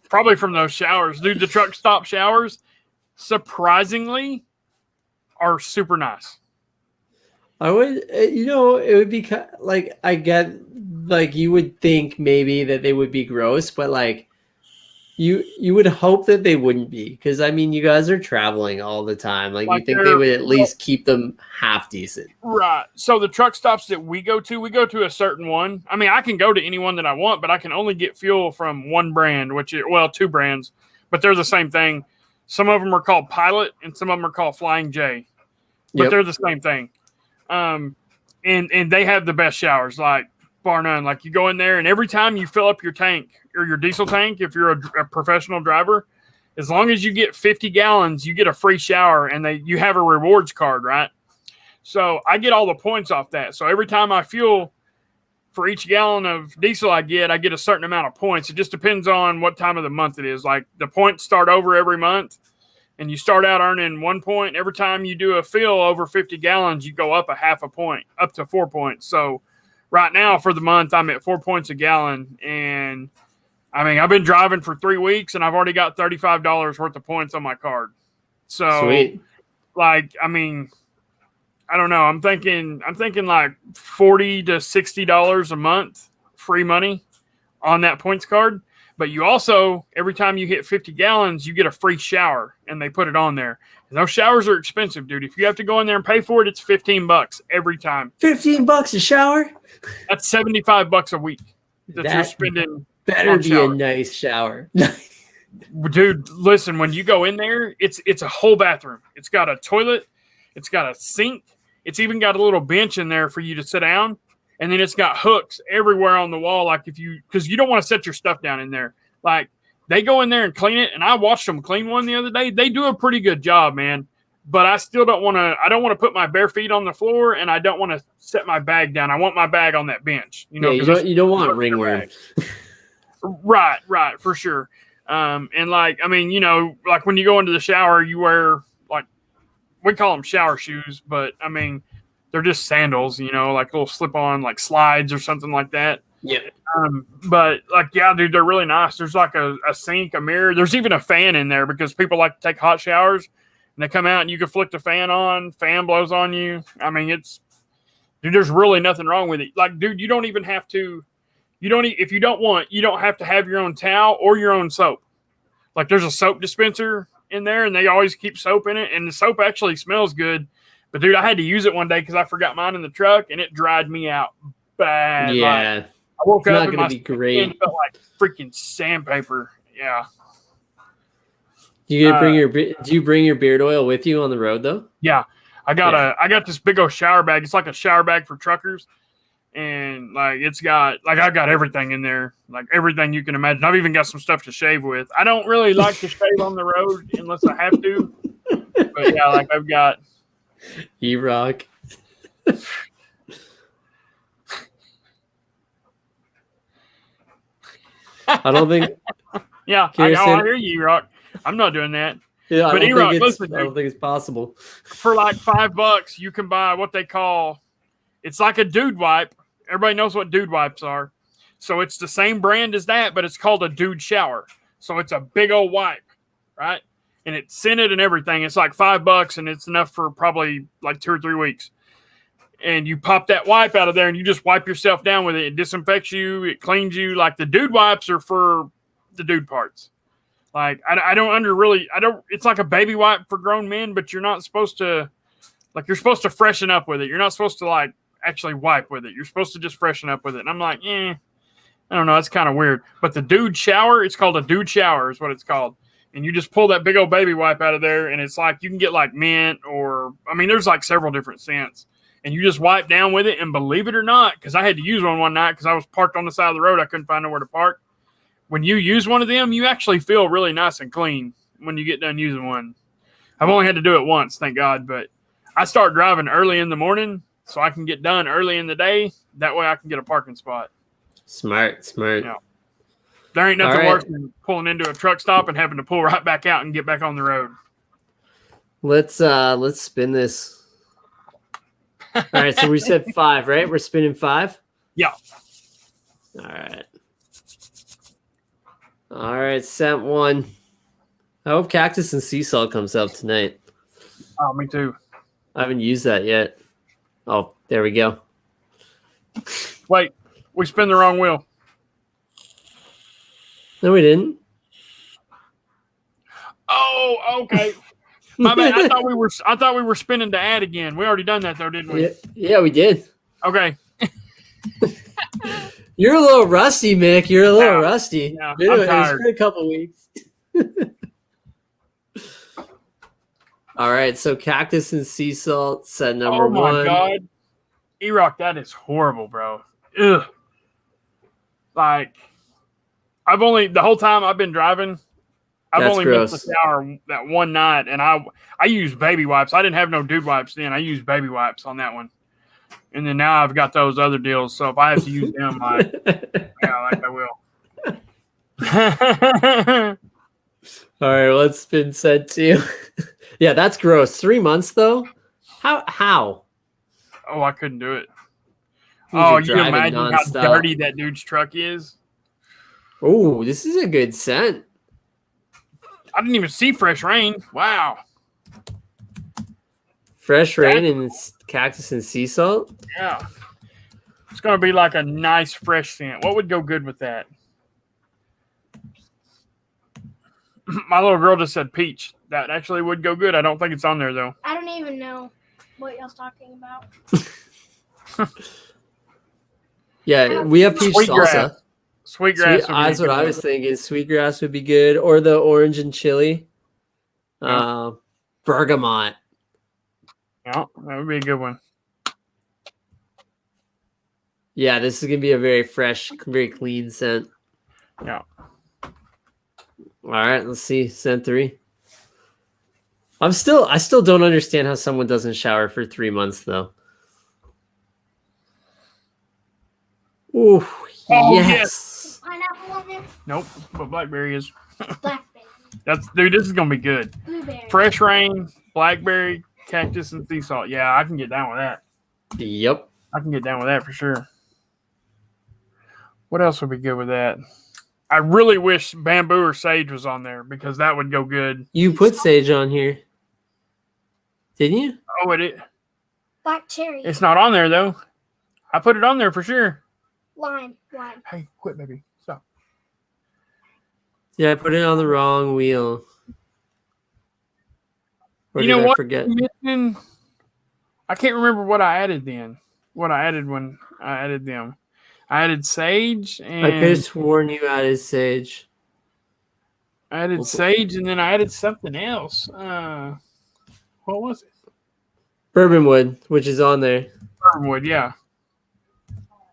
Probably from those showers. Dude, the truck stop showers, surprisingly, are super nice. I would, it would be like, I get, like, you would think maybe that they would be gross, but like, You would hope that they wouldn't be, because I mean, you guys are traveling all the time. Like you think they would at least keep them half decent. Right. So the truck stops that we go to a certain one. I mean, I can go to any one that I want, but I can only get fuel from one brand, which is, well, two brands, but they're the same thing. Some of them are called Pilot and some of them are called Flying J, but they're the same thing. And they have the best showers, like bar none. Like you go in there and every time you fill up your tank or your diesel tank, if you're a professional driver, as long as you get 50 gallons, you get a free shower and you have a rewards card, right? So I get all the points off that. So every time I fuel for each gallon of diesel I get a certain amount of points. It just depends on what time of the month it is. Like the points start over every month and you start out earning 1 point. Every time you do a fill over 50 gallons, you go up a half a point, up to 4 points. So right now for the month, I'm at 4 points a gallon. And I mean, I've been driving for 3 weeks and I've already got $35 worth of points on my card. So Sweet. Like, I mean, I don't know. I'm thinking like $40 to $60 a month free money on that points card. But you also, every time you hit 50 gallons, you get a free shower and they put it on there. And those showers are expensive, dude. If you have to go in there and pay for it, it's $15 every time. $15 a shower? That's $75 a week that you're spending. Better be a nice shower. Dude, listen, when you go in there, it's a whole bathroom. It's got a toilet. It's got a sink. It's even got a little bench in there for you to sit down. And then it's got hooks everywhere on the wall. Like because you don't want to set your stuff down in there. Like they go in there and clean it. And I watched them clean one the other day. They do a pretty good job, man. But I still don't want to, I don't want to put my bare feet on the floor and I don't want to set my bag down. I want my bag on that bench. You know, you don't want ringworm. Right, for sure. And like, I mean, you know, like when you go into the shower, you wear like, we call them shower shoes, but I mean, they're just sandals, you know, like little slip on like slides or something like that. Yeah. But like, yeah, dude, they're really nice. There's like a sink, a mirror. There's even a fan in there because people like to take hot showers and they come out and you can flick the fan on, fan blows on you. I mean, dude, there's really nothing wrong with it. Like, dude, you don't even have to, if you don't want, you don't have to have your own towel or your own soap. Like there's a soap dispenser in there and they always keep soap in it. And the soap actually smells good. But dude, I had to use it one day because I forgot mine in the truck and it dried me out bad. Yeah. Like, I woke up and my be great. skin felt like freaking sandpaper. Yeah. Do you bring your beard oil with you on the road though? Yeah. I got this big old shower bag. It's like a shower bag for truckers. And like I got everything in there, like everything you can imagine. I've even got some stuff to shave with. I don't really like to shave on the road unless I have to. But yeah, like I've got E-Rock. I don't think. Yeah, I hear you, E-Rock. I'm not doing that. Yeah, but E-Rock, listen, I don't think it's possible. For like $5, you can buy what they call. It's like a dude wipe. Everybody knows what dude wipes are. So it's the same brand as that, but it's called a dude shower. So it's a big old wipe, right? And it's scented and everything. It's like $5 and it's enough for probably like 2 or 3 weeks. And you pop that wipe out of there and you just wipe yourself down with it. It disinfects you. It cleans you. Like the dude wipes are for the dude parts. Like it's like a baby wipe for grown men, but you're not supposed to, like you're supposed to freshen up with it. You're not supposed to like actually wipe with it. You're supposed to just freshen up with it. And I'm like, I don't know. It's kind of weird. But the dude shower, it's called a dude shower is what it's called. And you just pull that big old baby wipe out of there. And it's like, you can get like mint there's like several different scents. And you just wipe down with it. And believe it or not, because I had to use one night because I was parked on the side of the road. I couldn't find nowhere to park. When you use one of them, you actually feel really nice and clean when you get done using one. I've only had to do it once, thank God. But I start driving early in the morning so I can get done early in the day. That way I can get a parking spot. Smart. Yeah. There ain't nothing worse than pulling into a truck stop and having to pull right back out and get back on the road. Let's spin this. All right, so we said 5, right? We're spinning 5? Yeah. All right, sent 1. I hope Cactus and Sea Salt comes out tonight. Oh, me too. I haven't used that yet. Oh, there we go. Wait, we spin the wrong wheel. No, we didn't. Oh, okay. My bad. I thought we were spinning the ad again. We already done that though, didn't we? Yeah, we did. Okay. You're a little rusty, Mick. You're a little rusty. Yeah, It's I'm tired. been a couple weeks. All right, so cactus and sea salt set number one. Oh my god, E-Rock, that is horrible, bro. Ugh. Like, the whole time I've been driving, I've That's only gross. missed the shower that one night, and I used baby wipes. I didn't have no dude wipes then. I used baby wipes on that one, and then now I've got those other deals. So if I have to use them, I will. All right, let's spin set two. Yeah, that's gross. 3 months though. How? Oh, I couldn't do it. Means Oh, you're you driving imagine nonstop. how dirty that dude's truck is? Oh, this is a good scent. I didn't even see fresh rain. Wow. Fresh rain and cactus and sea salt. Yeah. It's going to be like a nice fresh scent. What would go good with that? My little girl just said peach. That actually would go good. I don't think it's on there, though. I don't even know what y'all's talking about. Yeah, we have peach salsa. Sweetgrass. That's what I was thinking. Sweetgrass would be good, or the orange and chili. Bergamot. Yeah, that would be a good one. Yeah, this is gonna be a very fresh, very clean scent. Yeah. All right, let's see scent 3. I still don't understand how someone doesn't shower for 3 months though. Ooh, yes. Pineapple on there? Nope, but blackberry is. Blackberry. Dude, this is gonna be good. Blueberry. Fresh rain, blackberry, cactus, and sea salt. Yeah, I can get down with that. Yep. I can get down with that for sure. What else would be good with that? I really wish bamboo or sage was on there because that would go good. You put sage on here, didn't you? Oh, it. Black cherry. It's not on there though. I put it on there for sure. Lime. Hey, quit, baby. Stop. Yeah, I put it on the wrong wheel. Or You did know I what? forget? I can't remember what I added then. What I added when I added them. I added sage and I could have sworn you added sage. I added sage and then I added something else. What was it? Bourbon wood, which is on there. Bourbonwood, yeah.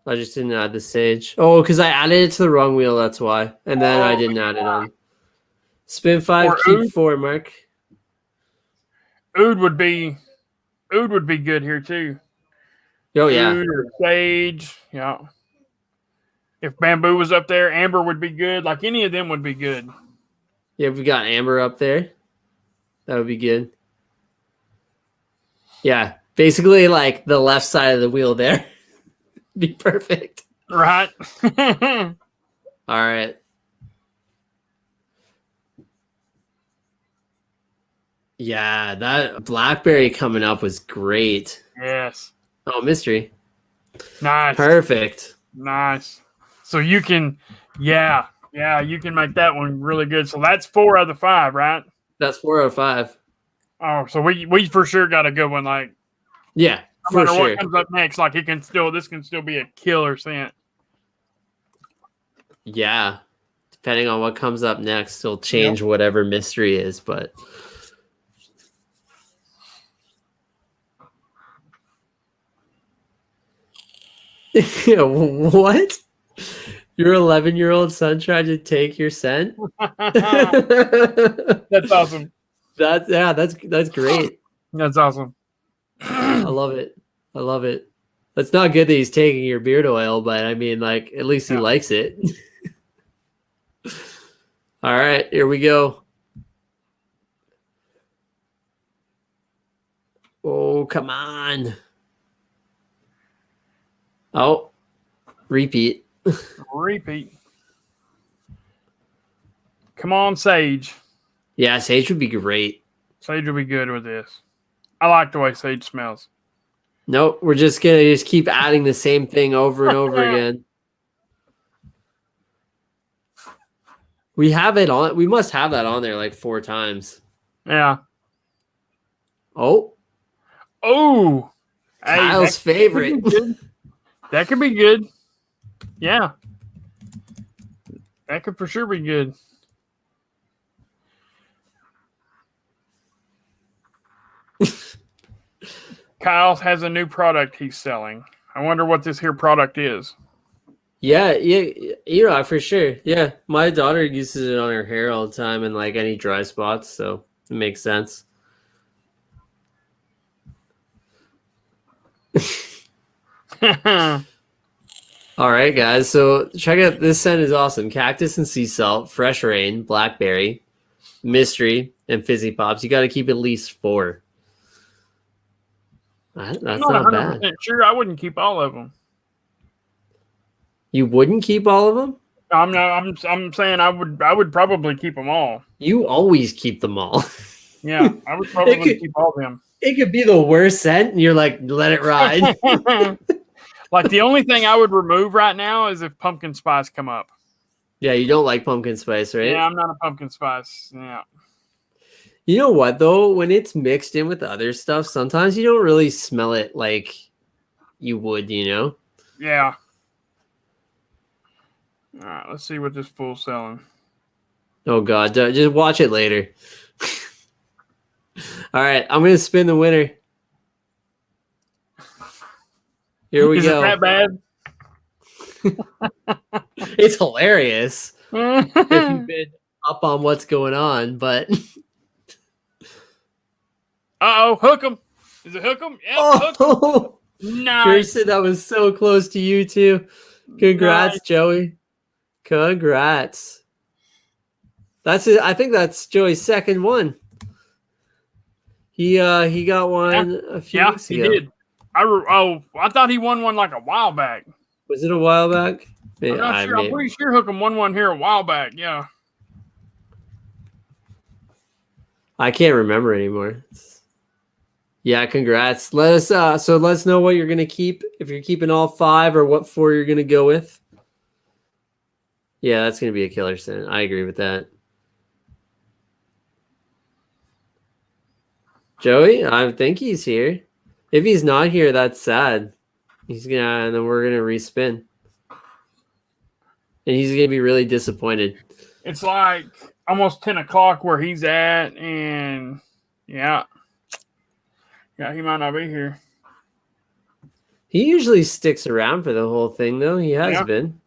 I just didn't add the sage. Oh, because I added it to the wrong wheel, that's why. And then I didn't add it on. Spin 5, Or keep oud. 4, Mark. Oud would be good here too. Oh, yeah. Oud or sage, yeah. If bamboo was up there, amber would be good. Like any of them would be good. Yeah, we got amber up there. That would be good. Yeah, basically like the left side of the wheel there. Be perfect. Right? All right. Yeah, that blackberry coming up was great. Yes. Oh, mystery. Nice. Perfect. Nice. So you can, you can make that one really good. So that's 4 out of the 5, right? That's 4 out of 5. Oh, so we for sure got a good one. Like, Yeah, no for matter sure. what comes up next, like this can still be a killer scent. Yeah, depending on what comes up next, it'll change whatever mystery is. But what? Your 11-year-old son tried to take your scent? That's awesome. That's great. That's awesome. I love it. I love it. It's not good that he's taking your beard oil, but I mean, like, at least he likes it. All right, here we go. Oh, come on. Oh, repeat. Repeat. Come on, sage. Yeah, sage would be great. Sage will be good with this. I like the way sage smells. Nope, we're just going to keep adding the same thing over and over again. We have it on. We must have that on there like 4 times. Yeah. Oh, Oh, hey, Kyle's favorite. could be good. That could be good. Yeah. That could for sure be good. Kyle has a new product he's selling. I wonder what this here product is. Yeah, for sure. Yeah, my daughter uses it on her hair all the time and like any dry spots, so it makes sense. All right, guys. So check out this scent is awesome. Cactus and sea salt, fresh rain, blackberry, mystery, and fizzy pops. You got to keep at least 4. That's I'm not not bad. 100% sure. I wouldn't keep all of them. You wouldn't keep all of them? I'm not. I'm saying I would. I would probably keep them all. You always keep them all. Yeah, I would probably keep all of them. It could be the worst scent, and you're like, let it ride. Like the only thing I would remove right now is if pumpkin spice come up. Yeah, you don't like pumpkin spice, right? Yeah, I'm not a pumpkin spice. Yeah. You know what though? When it's mixed in with other stuff, sometimes you don't really smell it like you would, you know? Yeah. All right, let's see what this fool's selling. Oh god, just watch it later. All right, I'm gonna spin the winner. Here we go. Is it that bad? It's hilarious if you've been up on what's going on, but hook 'em. Is it hook 'em? Yeah, hook 'em. oh, Nice. Kirsten, that was so close to you too. Congrats, Nice. Joey. Congrats. That's it. I think that's Joey's second one. He got one a few weeks ago. He did. I thought he won one like a while back. Was it a while back? I'm not sure. I'm pretty sure Hook'em won one here a while back. Yeah. I can't remember anymore. Yeah, congrats. Let us know what you're gonna keep. If you're keeping all 5 or what 4 you're gonna go with. Yeah, that's gonna be a killer scent. I agree with that. Joey, I think he's here. If he's not here, that's sad. And then we're gonna respin. And he's gonna be really disappointed. It's like almost 10 o'clock where he's at, and yeah, he might not be here. He usually sticks around for the whole thing, though. He has been.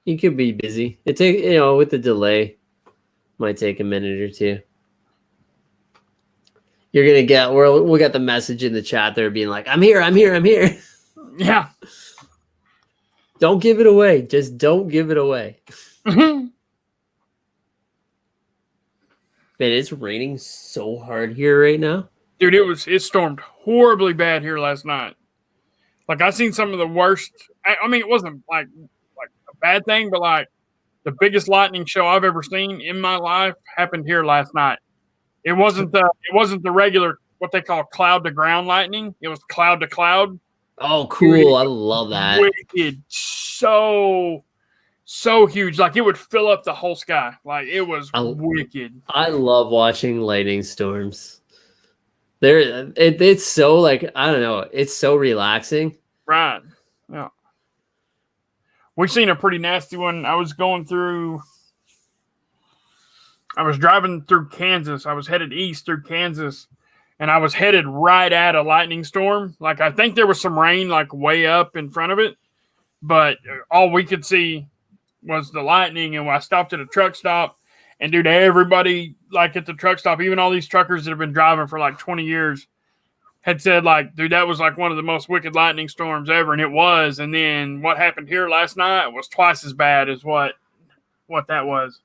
He could be busy. It take with the delay, might take a minute or two. You're gonna get we'll get the message in the chat there being like, I'm here. Yeah. Don't give it away. Just don't give it away. Man, it's raining so hard here right now. Dude, it stormed horribly bad here last night. Like I seen some of the worst. I mean, it wasn't like a bad thing, but like the biggest lightning show I've ever seen in my life happened here last night. It wasn't the regular what they call cloud to ground lightning. It was cloud to cloud. Oh, cool! I love that. Wicked, so huge. Like it would fill up the whole sky. Like it was wicked. I love watching lightning storms. It's so like I don't know. It's so relaxing. Right. Yeah. We've seen a pretty nasty one. I was driving through Kansas. I was headed east through Kansas, and I was headed right at a lightning storm. Like, I think there was some rain, like, way up in front of it, but all we could see was the lightning, and I stopped at a truck stop, and, dude, everybody, like, at the truck stop, even all these truckers that have been driving for, like, 20 years, had said, like, dude, that was, like, one of the most wicked lightning storms ever, and it was, and then what happened here last night was twice as bad as what that was.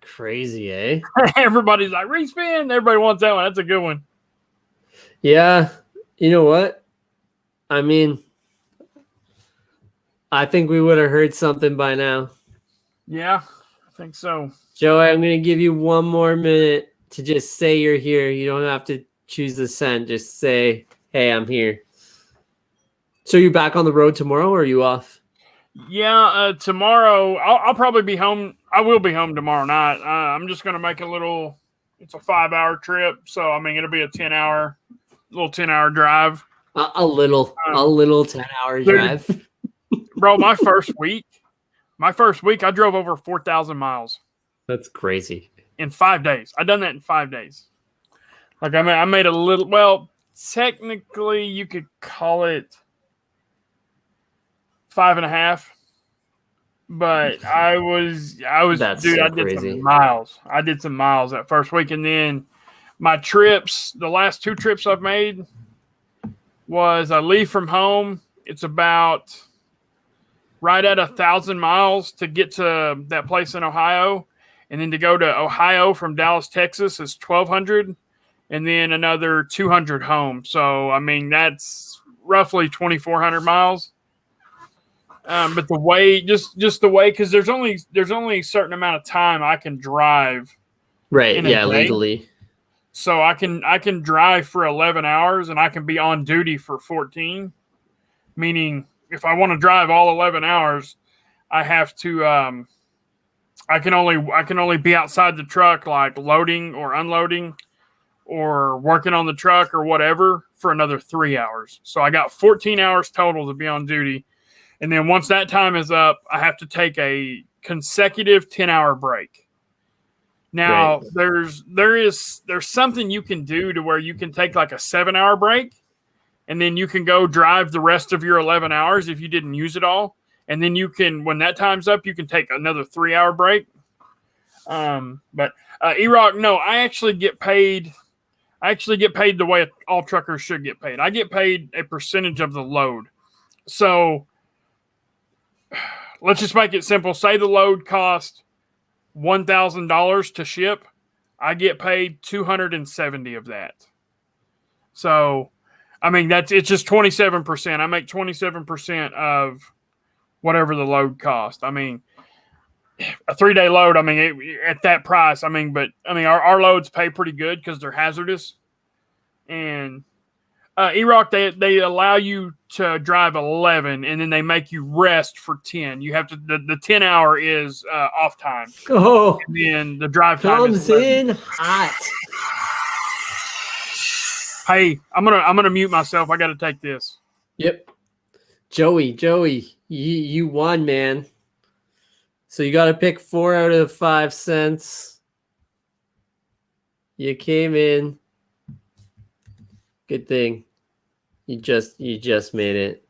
Crazy, eh? Everybody's like, respin. Everybody wants that one. That's a good one. Yeah. You know what? I mean, I think we would have heard something by now. Yeah, I think so. Joey, I'm going to give you one more minute to just say you're here. You don't have to choose the scent. Just say, hey, I'm here. So you're back on the road tomorrow, or are you off? Yeah, tomorrow I'll probably be home. I will be home tomorrow night. I'm just going to make a little. It's a 5-hour trip, so I mean it'll be a 10-hour drive. A little 10-hour Dude, drive. bro, my first week, I drove over 4,000 miles That's crazy. in 5 days. I done that in 5 days. Like I made a little. Well, technically, you could call it 5.5. But I was, That's dude. so I did crazy. some miles. I did some miles that first week, and then my trips. The last 2 trips I've made was I leave from home. It's about right at 1,000 miles to get to that place in Ohio, and then to go to Ohio from Dallas, Texas is 1,200, and then another 200 home. So I mean that's roughly 2,400 miles. But the way, just the way, because there's only a certain amount of time I can drive. Right. In a Yeah. day. Legally. So I can drive for 11 hours and I can be on duty for 14. Meaning, if I want to drive all 11 hours, I have to. I can only be outside the truck, like loading or unloading, or working on the truck or whatever, for another 3 hours. So I got 14 hours total to be on duty. And then once that time is up, I have to take a consecutive 10-hour break. Now, Right. there's something you can do to where you can take like a 7-hour break, and then you can go drive the rest of your 11 hours if you didn't use it all. And then you can, when that time's up, you can take another 3-hour break. But E-Rock, no, I actually get paid the way all truckers should get paid. I get paid a percentage of the load. So let's just make it simple. Say the load cost $1,000 to ship. I get paid 270 of that. So, I mean, it's just 27%. I make 27% of whatever the load cost. I mean, a 3-day load, I mean, at that price, I mean, but I mean, our loads pay pretty good because they're hazardous. And E-Rock, they allow you to drive 11, and then they make you rest for 10. You have to, the 10-hour is off time. Oh, And then the drive time comes is 11. in hot. Hey, I'm gonna mute myself. I got to take this. Yep. Joey, you won, man. So you got to pick 4 out of 5 cents. You came in. Good thing. You just made it.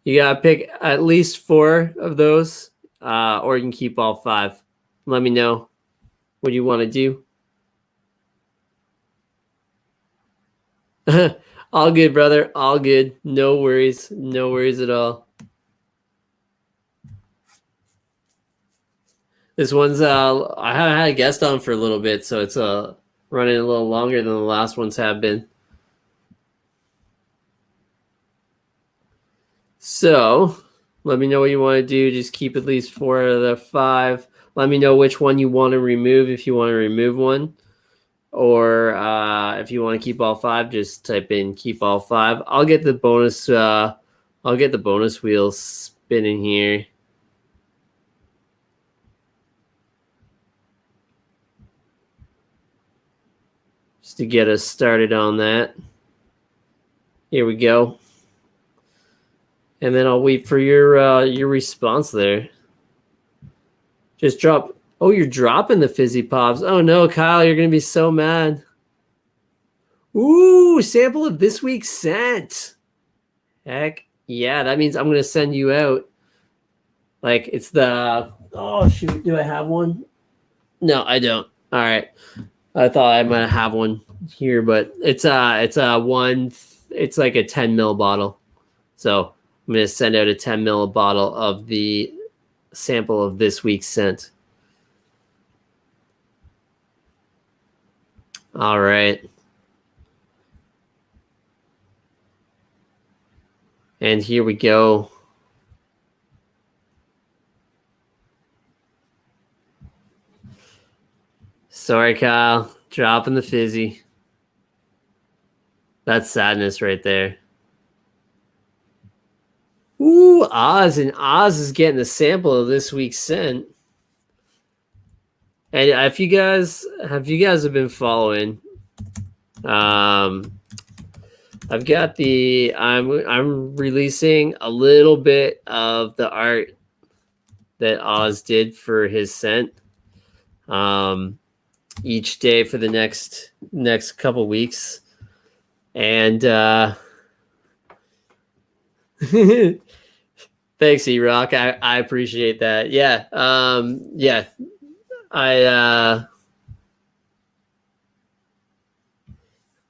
You got to pick at least 4 of those, or you can keep all 5. Let me know what you want to do. All good, brother. All good. No worries. No worries at all. This one's I haven't had a guest on for a little bit, so it's running a little longer than the last ones have been. So let me know what you want to do. Just keep at least 4 out of the 5. Let me know which one you want to remove if you want to remove one. Or if you want to keep all 5, just type in keep all 5. I'll get the bonus wheel spinning here. Just to get us started on that. Here we go. And then I'll wait for your response there. Just drop. Oh, you're dropping the Fizzy Pops. Oh no, Kyle, you're gonna be so mad. Ooh, sample of this week's scent. Heck yeah, that means I'm gonna send you out. Like it's the. Oh shoot, do I have one? No, I don't. All right, I thought I might have one here, but it's one. It's like a 10 ml bottle. So I'm gonna send out a 10 ml bottle of the sample of this week's scent. All right. And here we go. Sorry, Kyle. Dropping the Fizzy. That's sadness right there. Ooh, Oz. And Oz is getting the sample of this week's scent. And if you guys have been following, I've got I'm releasing a little bit of the art that Oz did for his scent. Each day for the next couple weeks, and thanks, E-Rock. I appreciate that. Yeah. Yeah. I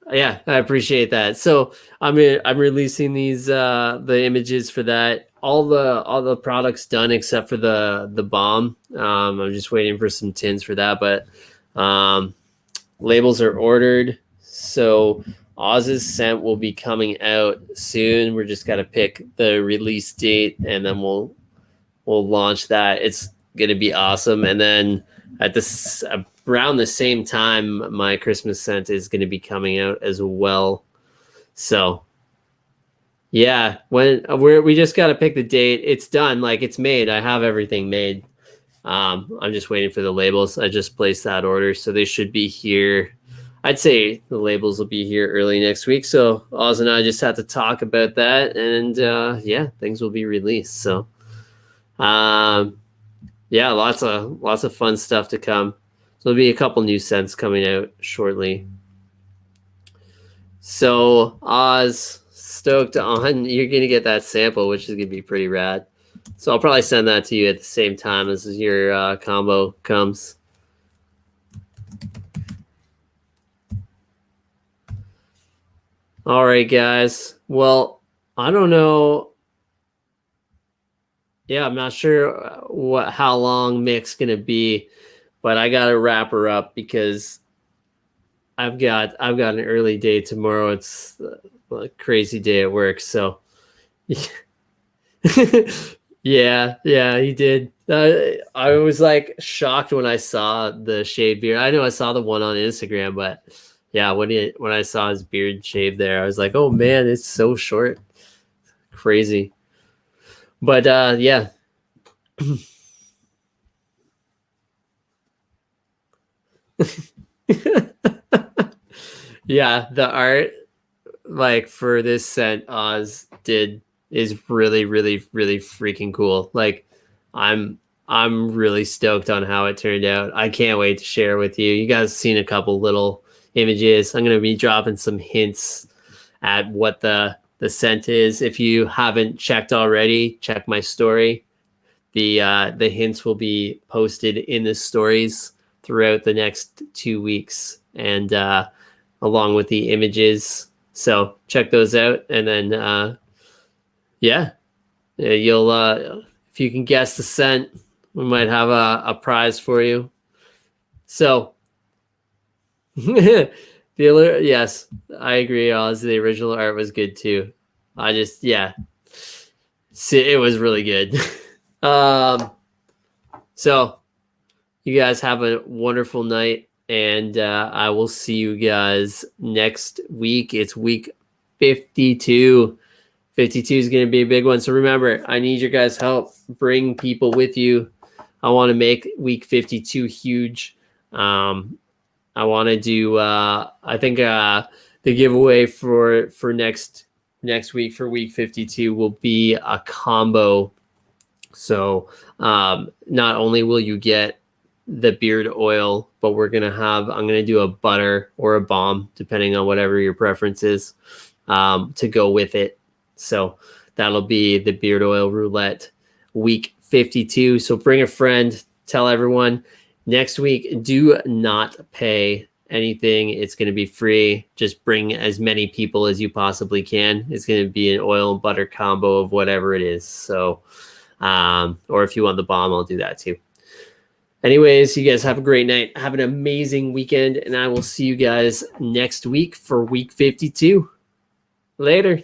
I appreciate that. So I'm releasing these the images for that. All the products done except for the bomb. I'm just waiting for some tins for that, but labels are ordered. So Oz's scent will be coming out soon. We're just gotta pick the release date, and then we'll launch that. It's gonna be awesome. And then at this around the same time, my Christmas scent is gonna be coming out as well. So yeah, when we just gotta pick the date. It's done, like it's made. I have everything made. I'm just waiting for the labels. I just placed that order, so they should be here. I'd say the labels will be here early next week. So Oz and I just have to talk about that, and yeah, things will be released. So yeah, lots of fun stuff to come. So there'll be a couple new scents coming out shortly. So Oz, stoked on you're gonna get that sample, which is gonna be pretty rad. So I'll probably send that to you at the same time as your combo comes. All right, guys. Well, I don't know. Yeah, I'm not sure how long Mick's gonna be, but I gotta wrap her up because I've got an early day tomorrow. It's a crazy day at work, so yeah, he did. I was like shocked when I saw the shaved beard. I know I saw the one on Instagram, but yeah, when I saw his beard shaved there, I was like, oh man, it's so short, crazy. But yeah. Yeah, the art like for this scent Oz did is really freaking cool. Like I'm really stoked on how it turned out. I can't wait to share with you. You guys seen a couple little images. I'm gonna be dropping some hints at what the scent is. If you haven't checked already, check my story. The hints will be posted in the stories throughout the next 2 weeks, and along with the images. So check those out, and then yeah, you'll if you can guess the scent, we might have a prize for you. So yes, I agree. Oz, the original art was good too. I just see, it was really good. So you guys have a wonderful night, and I will see you guys next week. It's week 52. 52 is going to be a big one. So remember, I need your guys' help. Bring people with you. I want to make week 52 huge. I want to do, I think the giveaway for next week for week 52 will be a combo. So not only will you get the beard oil, but I'm going to do a butter or a balm, depending on whatever your preference is, to go with it. So that'll be the beard oil roulette week 52. So bring a friend, tell everyone. Next week, do not pay anything. It's going to be free. Just bring as many people as you possibly can. It's going to be an oil and butter combo of whatever it is. So, or if you want the balm, I'll do that too. Anyways, you guys have a great night. Have an amazing weekend, and I will see you guys next week for week 52. Later.